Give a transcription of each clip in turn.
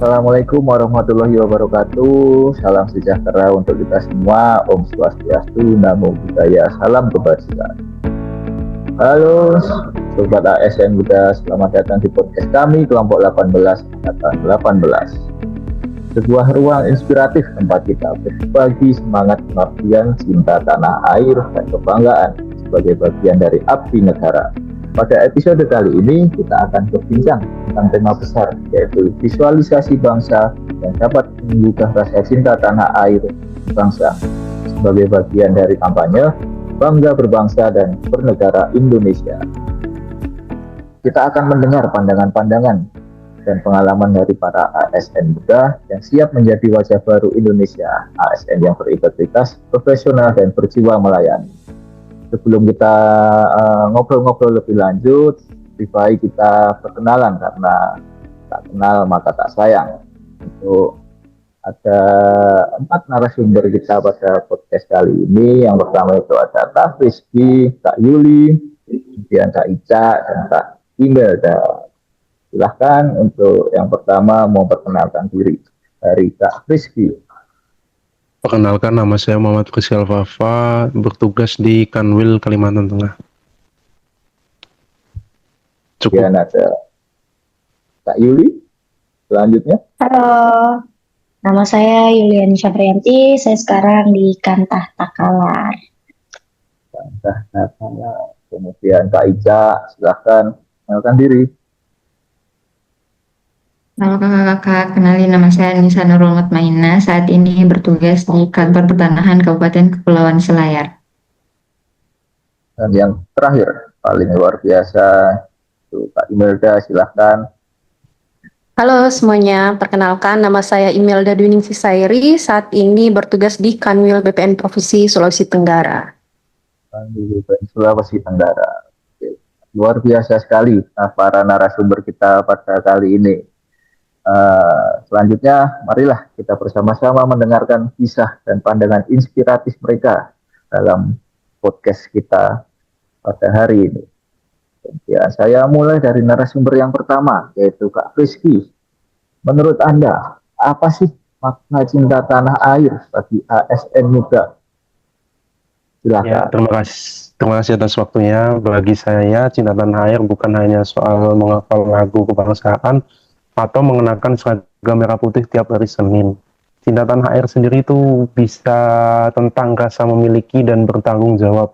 Assalamualaikum warahmatullahi wabarakatuh. Salam sejahtera untuk kita semua. Om Swastiastu, Namo Buddhaya, salam kebajikan. Halo Sobat ASN Muda, selamat datang di podcast kami kelompok 18 angkatan 18. Sebuah ruang inspiratif tempat kita berbagi semangat pengabdian, cinta tanah air, dan kebanggaan sebagai bagian dari abdi negara. Pada episode kali ini kita akan berbincang tentang tema besar, yaitu visualisasi bangsa yang dapat menggugah rasa cinta tanah air bangsa sebagai bagian dari kampanye Bangga Berbangsa dan Bernegara Indonesia. Kita akan mendengar pandangan-pandangan dan pengalaman dari para ASN muda yang siap menjadi wajah baru Indonesia, ASN yang berintegritas, profesional, dan berjiwa melayani. Sebelum kita ngobrol-ngobrol lebih lanjut, lebih baik kita perkenalan karena tak kenal maka tak sayang. Untuk ada 4 narasumber kita pada podcast kali ini. Yang pertama itu ada Kak Rizky, Kak Yuli, kemudian Kak Ica, dan Kak Imelda. Silahkan untuk yang pertama mau perkenalkan diri dari Kak Rizky. Perkenalkan, nama saya Muhammad Rizky Alfafa, bertugas di Kanwil, Kalimantan Tengah. Cukup. Kemudian ada Kak Yuli, selanjutnya. Halo, nama saya Yuliani Syafrianti, saya sekarang di Kantah Takalar. Kemudian Kak Ica, silahkan kenalkan diri. Halo kakak-kakak, kenalin nama saya Nisa Nurul Mutmainah, saat ini bertugas di Kantor Pertanahan Kabupaten Kepulauan Selayar. Dan yang terakhir, paling luar biasa, itu Kak Imelda, silahkan. Halo semuanya, perkenalkan nama saya Imelda Dwiningsi Sairi, saat ini bertugas di Kanwil BPN Provinsi Sulawesi Tenggara. Sulawesi Tenggara. Oke. Luar biasa sekali para narasumber kita pada kali ini. Selanjutnya, marilah kita bersama-sama mendengarkan kisah dan pandangan inspiratif mereka dalam podcast kita pada hari ini. Ya, saya mulai dari narasumber yang pertama, yaitu Kak Rizky. Menurut Anda, apa sih makna cinta tanah air bagi ASN muda? Silakan. Ya, terima kasih atas waktunya. Bagi saya, cinta tanah air bukan hanya soal menghafal lagu kebangsaan atau mengenakan seragam merah putih tiap hari Senin. Cinta tanah air sendiri itu bisa tentang rasa memiliki dan bertanggung jawab.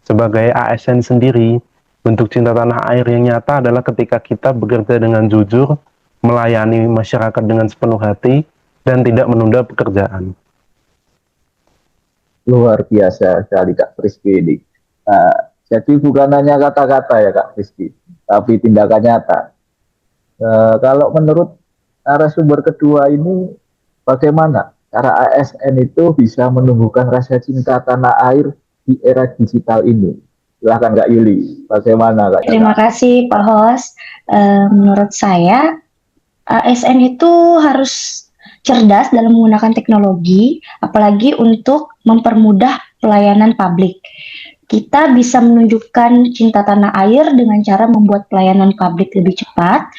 Sebagai ASN sendiri, bentuk cinta tanah air yang nyata adalah ketika kita bekerja dengan jujur, melayani masyarakat dengan sepenuh hati, dan tidak menunda pekerjaan. Luar biasa sekali Kak Rizky ini. Jadi bukan hanya kata-kata ya Kak Rizky, tapi tindakan nyata. Kalau menurut narasumber kedua ini, bagaimana cara ASN itu bisa menumbuhkan rasa cinta tanah air di era digital ini? Silahkan Kak Yuli, bagaimana Kak? Terima kasih Pak Host. Menurut saya, ASN itu harus cerdas dalam menggunakan teknologi, apalagi untuk mempermudah pelayanan publik. Kita bisa menunjukkan cinta tanah air dengan cara membuat pelayanan publik lebih cepat,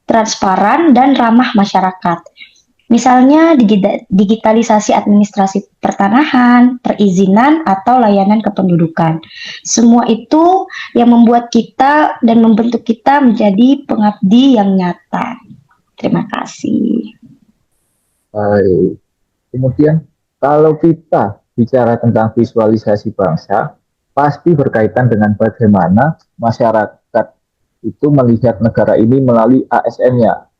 transparan, dan ramah masyarakat. Misalnya digitalisasi administrasi pertanahan, perizinan, atau layanan kependudukan. Semua itu yang membuat kita dan membentuk kita menjadi pengabdi yang nyata. Terima kasih. Baik. Kemudian kalau kita bicara tentang visualisasi bangsa, pasti berkaitan dengan bagaimana masyarakat itu melihat negara ini melalui ASN-nya.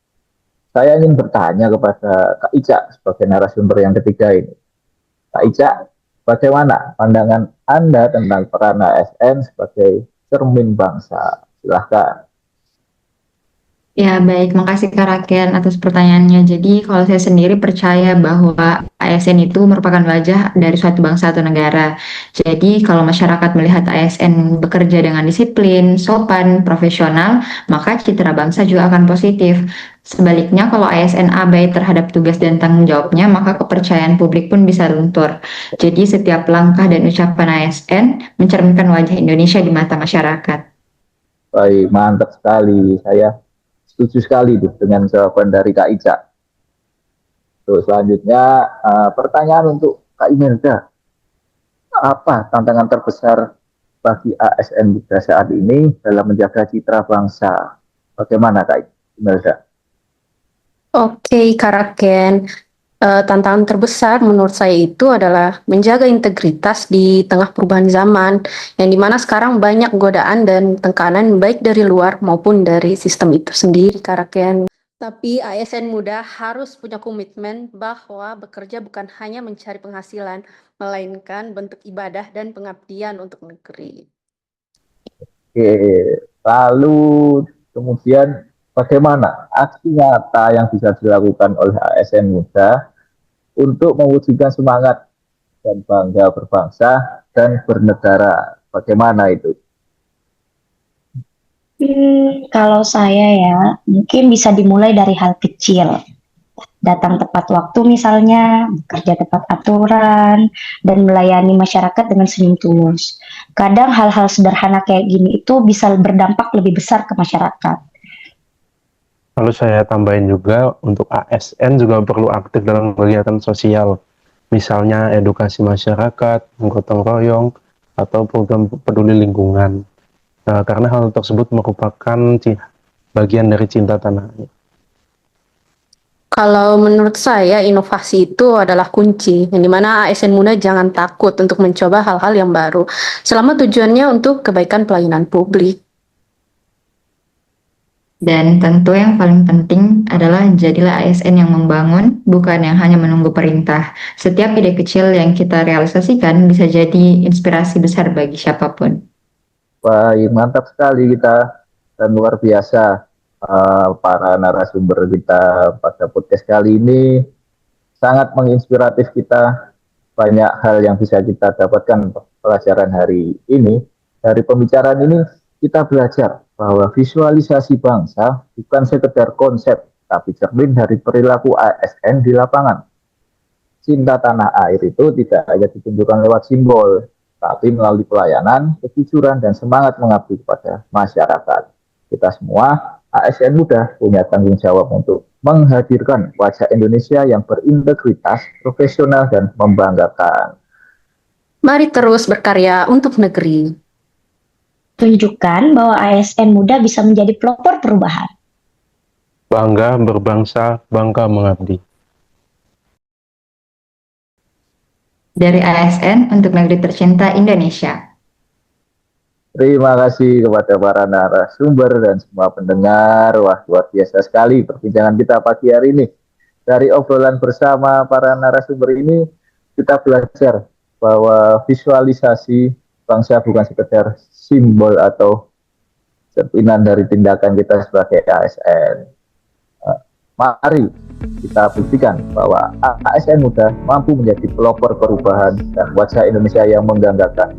Saya ingin bertanya kepada Kak Ica sebagai narasumber yang ketiga ini. Kak Ica, bagaimana pandangan Anda tentang peran ASN sebagai cermin bangsa? Silahkan. Ya baik, makasih Kak Raken atas pertanyaannya. Jadi kalau saya sendiri percaya bahwa ASN itu merupakan wajah dari suatu bangsa atau negara. Jadi kalau masyarakat melihat ASN bekerja dengan disiplin, sopan, profesional, maka citra bangsa juga akan positif. Sebaliknya kalau ASN abai terhadap tugas dan tanggung jawabnya, maka kepercayaan publik pun bisa luntur. Jadi setiap langkah dan ucapan ASN mencerminkan wajah Indonesia di mata masyarakat. Baik, mantap sekali. Saya setuju sekali dengan jawaban dari Kak Ica. Untuk selanjutnya, pertanyaan untuk Kak Imelda. Apa tantangan terbesar bagi ASN Muda saat ini dalam menjaga citra bangsa? Bagaimana Kak Imelda? Oke, Karaken. Tantangan terbesar menurut saya itu adalah menjaga integritas di tengah perubahan zaman, yang dimana sekarang banyak godaan dan tekanan baik dari luar maupun dari sistem itu sendiri, Karaken. Tapi ASN muda harus punya komitmen bahwa bekerja bukan hanya mencari penghasilan, melainkan bentuk ibadah dan pengabdian untuk negeri. Oke, lalu kemudian bagaimana aksi nyata yang bisa dilakukan oleh ASN Muda untuk mewujudkan semangat dan bangga berbangsa dan bernegara? Bagaimana itu? Kalau saya ya, mungkin bisa dimulai dari hal kecil. Datang tepat waktu misalnya, bekerja tepat aturan, dan melayani masyarakat dengan senyum tulus. Kadang hal-hal sederhana kayak gini itu bisa berdampak lebih besar ke masyarakat. Lalu saya tambahin juga untuk ASN juga perlu aktif dalam kegiatan sosial, misalnya edukasi masyarakat, gotong royong, atau program peduli lingkungan. Karena hal tersebut merupakan bagian dari cinta tanah air. Kalau menurut saya, inovasi itu adalah kunci, yang dimana ASN muda jangan takut untuk mencoba hal-hal yang baru, selama tujuannya untuk kebaikan pelayanan publik. Dan tentu yang paling penting adalah jadilah ASN yang membangun, bukan yang hanya menunggu perintah. Setiap ide kecil yang kita realisasikan bisa jadi inspirasi besar bagi siapapun. Baik, mantap sekali kita dan luar biasa para narasumber kita pada podcast kali ini sangat menginspiratif kita. Banyak hal yang bisa kita dapatkan pelajaran hari ini. Dari pembicaraan ini kita belajar bahwa visualisasi bangsa bukan sekedar konsep, tapi cermin dari perilaku ASN di lapangan. Cinta tanah air itu tidak hanya ditunjukkan lewat simbol, tapi melalui pelayanan, kejujuran, dan semangat mengabdi kepada masyarakat. Kita semua, ASN Muda, punya tanggung jawab untuk menghadirkan wajah Indonesia yang berintegritas, profesional, dan membanggakan. Mari terus berkarya untuk negeri. Tunjukkan bahwa ASN muda bisa menjadi pelopor perubahan. Bangga berbangsa, bangga mengabdi. Dari ASN untuk negeri tercinta Indonesia. Terima kasih kepada para narasumber dan semua pendengar. Wah, luar biasa sekali perbincangan kita pagi hari ini. Dari obrolan bersama para narasumber ini, kita belajar bahwa visualisasi bangsa bukan sekedar simbol atau cerminan dari tindakan kita sebagai ASN. Mari kita buktikan bahwa ASN Muda mampu menjadi pelopor perubahan dan wajah Indonesia yang membanggakan.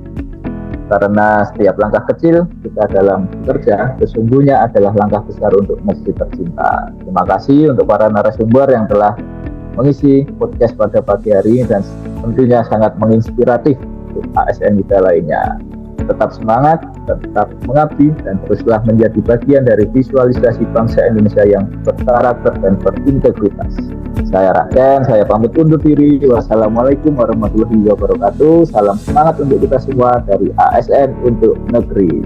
Karena setiap langkah kecil kita dalam bekerja sesungguhnya adalah langkah besar untuk negeri tercinta. Terima kasih untuk para narasumber yang telah mengisi podcast pada pagi hari ini dan tentunya sangat menginspiratif untuk ASN Muda lainnya. Tetap semangat, tetap mengabdi, dan teruslah menjadi bagian dari visualisasi bangsa Indonesia yang berkarakter dan berintegritas. Saya Raken, saya pamit undur diri. Wassalamualaikum warahmatullahi wabarakatuh. Salam semangat untuk kita semua dari ASN untuk negeri.